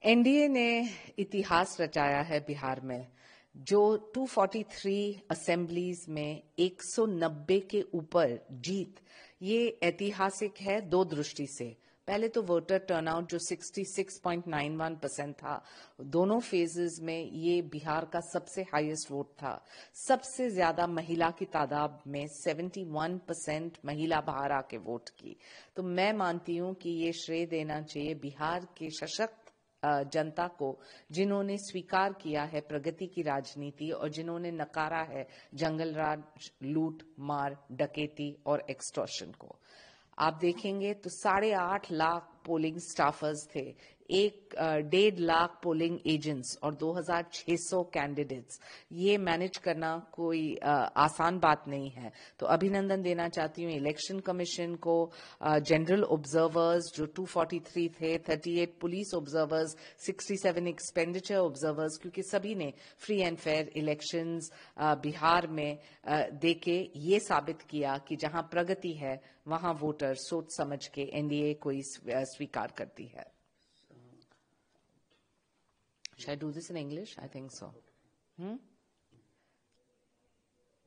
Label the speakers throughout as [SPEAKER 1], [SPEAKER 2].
[SPEAKER 1] NDA ने इतिहास रचाया है बिहार में, जो 243 असेंबलीज में 190 के ऊपर जीत। ये ऐतिहासिक है दो दृष्टि से। पहले तो वोटर टर्नआउट जो 66.91% था, दोनों फेजेस में ये बिहार का सबसे हाईएस्ट वोट था। सबसे ज्यादा महिला की तादाद में 71% महिला बाहर आके वोट की। तो मैं मानती हूं कि ये श्रेय देना चाहिए बिहार के सशक्त जनता को, जिन्होंने स्वीकार किया है प्रगति की राजनीति और जिन्होंने नकारा है जंगल राज, लूट मार, डकैती और एक्सटॉर्शन को। आप देखेंगे तो 8.5 लाख पोलिंग स्टाफर्स थे, 1.5 लाख पोलिंग एजेंट्स और 2,600 कैंडिडेट्स। ये मैनेज करना कोई आसान बात नहीं है। तो अभिनंदन देना चाहती हूँ इलेक्शन कमीशन को, जनरल ऑब्जर्वर्स जो 243 थे, 38 पुलिस ऑब्जर्वर्स, 67 एक्सपेंडिचर ऑब्जर्वर्स, क्योंकि सभी ने free and fair elections Bihar में देके ये साबित किया कि जहां प्रगति है वहां वोटर सोच समझ के एनडीए को स्वीकार करती है। Should I do this in English? I think so.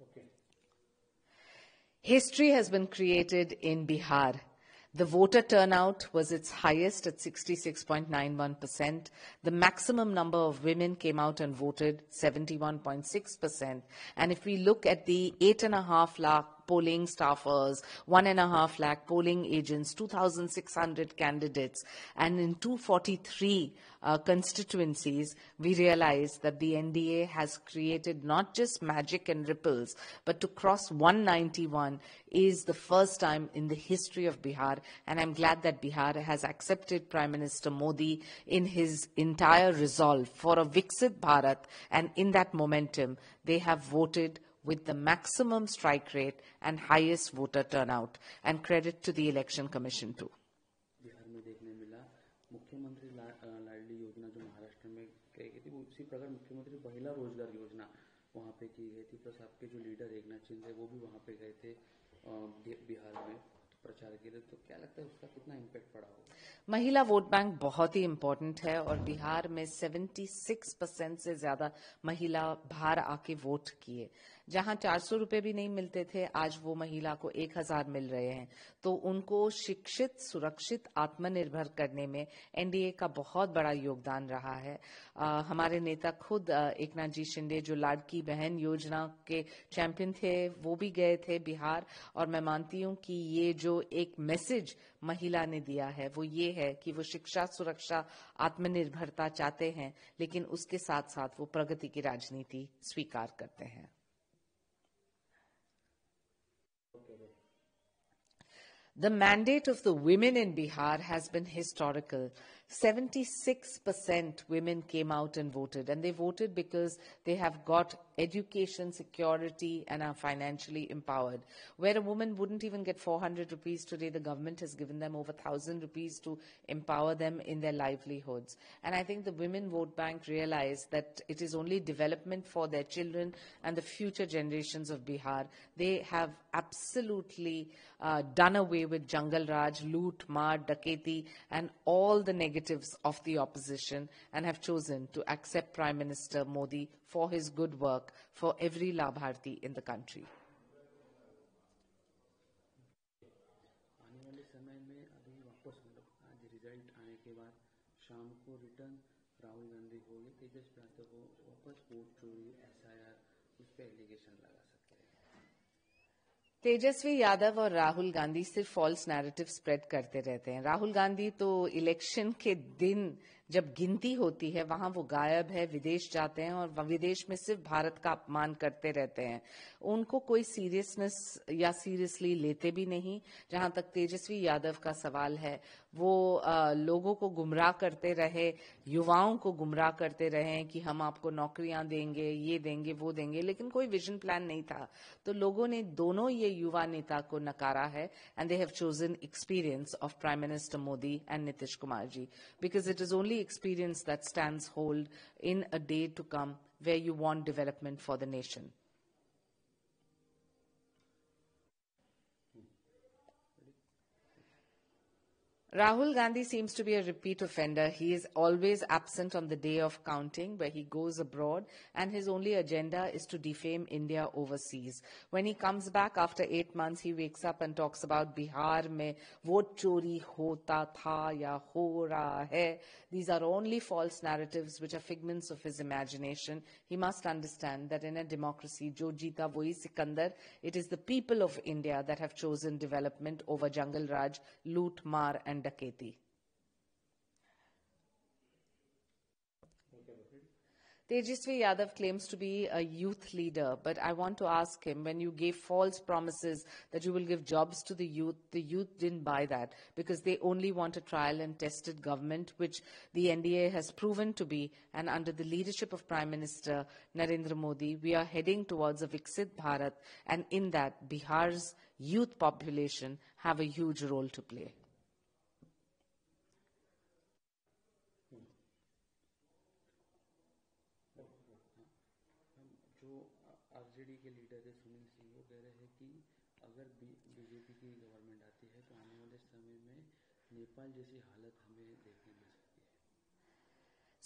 [SPEAKER 2] Okay.
[SPEAKER 1] History has been created in Bihar. The voter turnout was its highest at 66.91%. The maximum number of women came out and voted, 71.6%. And if we look at the 8.5 lakh polling staffers, 1.5 lakh polling agents, 2,600 candidates, and in 243 constituencies, we realize that the NDA has created not just magic and ripples, but to cross 191 is the first time in the history of Bihar. And I'm glad that Bihar has accepted Prime Minister Modi in his entire resolve for a Viksit Bharat. And in that momentum, they have voted with the maximum strike rate and highest voter turnout. And credit to the Election Commission too.
[SPEAKER 2] Bihar में देखने मिला मुख्यमंत्री लाडली योजना जो महाराष्ट्र में की गई थी, वो उसी प्रकार मुख्यमंत्री महिला रोजगार योजना वहाँ पे की गई थी। प्लस आपके जो लीडर एकनाथ शिंदे वो भी वहाँ पे गए थे बिहार में प्रचार के लिए। तो क्या लगता है उसका कितना इम्पैक्ट पड़ा होगा?
[SPEAKER 1] महिला वोट बैंक बहुत ही इम्पोर्टेंट है और बिहार में 76% से ज्यादा महिला बाहर आके वोट किए। जहां 400 रुपए भी नहीं मिलते थे, आज वो महिला को 1,000 मिल रहे हैं। तो उनको शिक्षित, सुरक्षित, आत्मनिर्भर करने में एनडीए का बहुत बड़ा योगदान रहा है। हमारे नेता खुद एकनाथ जी शिंदे जो लाड़की बहन योजना के चैंपियन थे, वो भी गए थे बिहार। और मैं मानती हूं कि ये जो एक मैसेज महिला ने दिया है वो ये है कि वो शिक्षा, सुरक्षा, आत्मनिर्भरता चाहते हैं, लेकिन उसके साथ साथ वो प्रगति की राजनीति स्वीकार करते हैं। The mandate of the women in Bihar has been historical. 76% women came out and voted, and they voted because they have got education, security, and are financially empowered. Where a woman wouldn't even get 400 rupees today, the government has given them over 1,000 rupees to empower them in their livelihoods. And I think the Women Vote Bank realized that it is only development for their children and the future generations of Bihar. They have absolutely done away with Jungle Raj, loot, maar, daketi, and all the negatives of the opposition, and have chosen to accept Prime Minister Modi for his good work for every Labharti in the country.
[SPEAKER 2] आने वाले समय में अभी वापस आज result आने के बाद शाम को रिटर्न राहुल गांधी हो या तेजस्वी यादव हो, वापस वोट चोरी, एसआईआर, उस पर एलिगेशन लगा सकते हैं।
[SPEAKER 1] तेजस्वी यादव और राहुल गांधी सिर्फ फॉल्स नैरेटिव स्प्रेड करते रहते हैं। राहुल गांधी तो इलेक्शन के दिन जब गिनती होती है वहां वो गायब है, विदेश जाते हैं और विदेश में सिर्फ भारत का अपमान करते रहते हैं। उनको कोई सीरियसनेस या सीरियसली लेते भी नहीं। जहां तक तेजस्वी यादव का सवाल है, वो लोगों को गुमराह करते रहे, युवाओं को गुमराह करते रहे कि हम आपको नौकरियां देंगे, ये देंगे, वो देंगे, लेकिन कोई विजन प्लान नहीं था। तो लोगों ने दोनों ये युवा नेता को नकारा है, and they have chosen experience of prime minister Modi and Nitish Kumar ji, because it is only experience that stands hold in a day to come where you want development for the nation. Rahul Gandhi seems to be a repeat offender. He is always absent on the day of counting, where he goes abroad, and his only agenda is to defame India overseas. When he comes back after 8 months, he wakes up and talks about Bihar mein vote chori hota tha ya ho raha hai. These are only false narratives which are figments of his imagination. He must understand that in a democracy, jo jeeta wohi Sikandar, it is the people of India that have chosen development over Jungle Raj, loot, maar, and Daketi. Tejasvi Yadav claims to be a youth leader, but I want to ask him, when you gave false promises that you will give jobs to the youth didn't buy that because they only want a trial and tested government, which the NDA has proven to be, and under the leadership of Prime Minister Narendra Modi, we are heading towards a Viksit Bharat, and in that, Bihar's youth population have a huge role to play.
[SPEAKER 2] जो RJD के leader है सुनील सिंह, वो कह रहे हैं कि अगर BJP की गवर्नमेंट आती है तो आने वाले समय में नेपाल जैसी हालत हमें देखने मिल सकती है.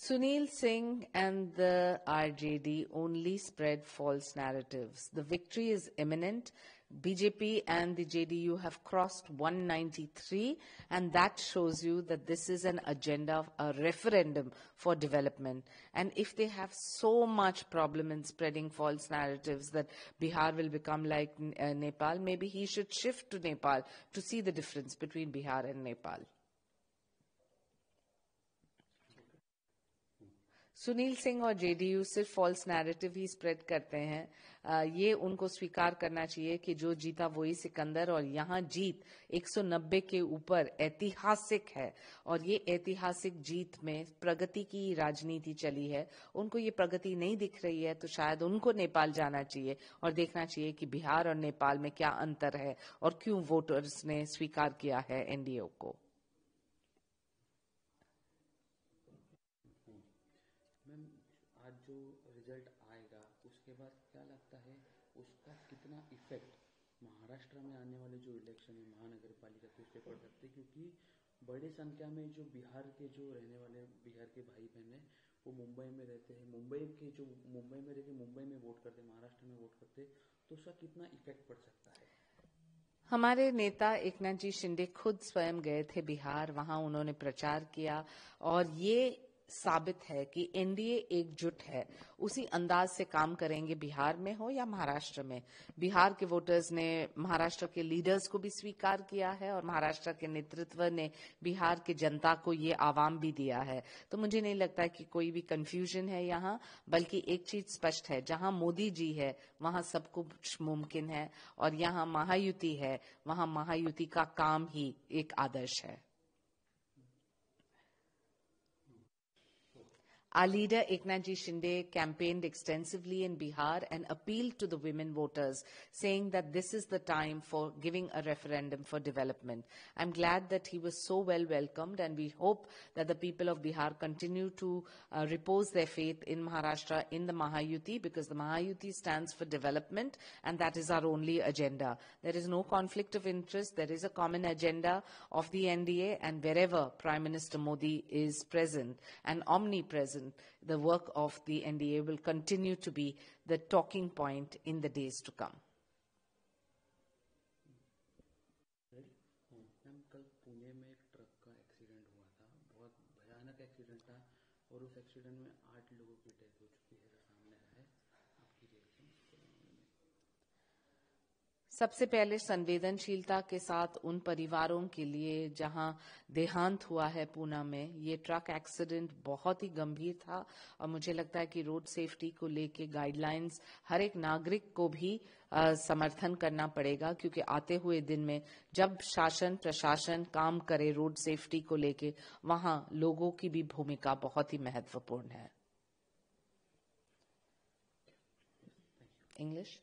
[SPEAKER 1] Sunil Singh and the RJD only spread false narratives. The victory is imminent. BJP and the JDU have crossed 193, and that shows you that this is an agenda, a referendum for development. And if they have so much problem in spreading false narratives that Bihar will become like Nepal, maybe he should shift to Nepal to see the difference between Bihar and Nepal. Sunil Singh और JDU सिर्फ false narrative ही spread करते हैं. ये उनको स्वीकार करना चाहिए कि जो जीता वही सिकंदर, और यहाँ जीत 190 के ऊपर ऐतिहासिक है, और ये ऐतिहासिक जीत में प्रगति की राजनीति चली है. उनको ये प्रगति नहीं दिख रही है, तो शायद उनको नेपाल जाना चाहिए और देखना चाहिए कि बिहार और नेपाल में क्या अंतर है और क्यों वोटर्स ने स्वीकार किया है एनडीए को.
[SPEAKER 2] मैम, आज जो रिजल्ट आएगा उसके बाद क्या लगता है उसका कितना इफेक्ट महाराष्ट्र में आने वाले जो इलेक्शन है महानगर पालिका के उस पर पड़ सकते हैं, क्योंकि बड़े संख्या में जो बिहार के जो रहने वाले बिहार के भाई बहन हैं वो मुंबई में रहते हैं, मुंबई में रह के मुंबई में वोट करते, महाराष्ट्र में वोट करते, तो उसका कितना इफेक्ट पड़ सकता है.
[SPEAKER 1] हमारे नेता एकनाथ जी शिंदे खुद स्वयं गए थे बिहार, वहां उन्होंने प्रचार किया, और ये साबित है कि एनडीए एकजुट है. उसी अंदाज से काम करेंगे बिहार में हो या महाराष्ट्र में. बिहार के वोटर्स ने महाराष्ट्र के लीडर्स को भी स्वीकार किया है, और महाराष्ट्र के नेतृत्व ने बिहार की जनता को ये आवाम भी दिया है. तो मुझे नहीं लगता है कि कोई भी कंफ्यूजन है यहाँ, बल्कि एक चीज स्पष्ट है, जहां मोदी जी है वहां सब कुछ मुमकिन है, और यहाँ महायुति है, वहां महायुति का काम ही एक आदर्श है. Our leader Eknath Ji Shinde campaigned extensively in Bihar and appealed to the women voters, saying that this is the time for giving a referendum for development. I'm glad that he was so well welcomed, and we hope that the people of Bihar continue to repose their faith in Maharashtra, in the Mahayuti, because the Mahayuti stands for development, and that is our only agenda. There is no conflict of interest. There is a common agenda of the NDA, and wherever Prime Minister Modi is present and omnipresent, the work of the NDA will continue to be the talking point in the days to come.
[SPEAKER 2] Ma'am, कल पुणे में एक truck का accident हुआ था, बहुत भयानक accident था, और उस एक्सीडेंट में 8 लोगों की डेथ हो चुकी है, सामने आया है. आपकी रिएक्शन इसके मामले में?
[SPEAKER 1] सबसे पहले संवेदनशीलता के साथ उन परिवारों के लिए जहां देहांत हुआ है पूना में, ये ट्रक एक्सीडेंट बहुत ही गंभीर था, और मुझे लगता है कि रोड सेफ्टी को लेके गाइडलाइंस हर एक नागरिक को भी समर्थन करना पड़ेगा, क्योंकि आते हुए दिन में जब शासन प्रशासन काम करे रोड सेफ्टी को लेके, वहां लोगों की भी भूमिका बहुत ही महत्वपूर्ण है. English.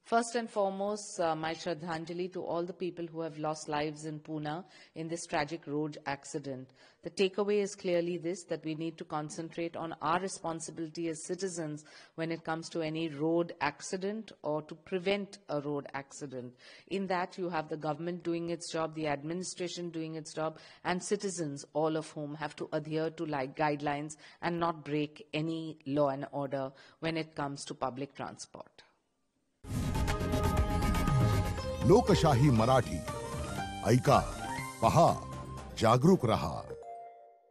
[SPEAKER 1] First and foremost, my Shraddhanjali to all the people who have lost lives in Pune in this tragic road accident. The takeaway is clearly this, that we need to concentrate on our responsibility as citizens when it comes to any road accident or to prevent a road accident. In that, you have the government doing its job, the administration doing its job, and citizens, all of whom have to adhere to guidelines and not break any law and order when it comes to public transport.
[SPEAKER 3] लोकशाही मराठी ऐका, पहा, जागरूक रहा.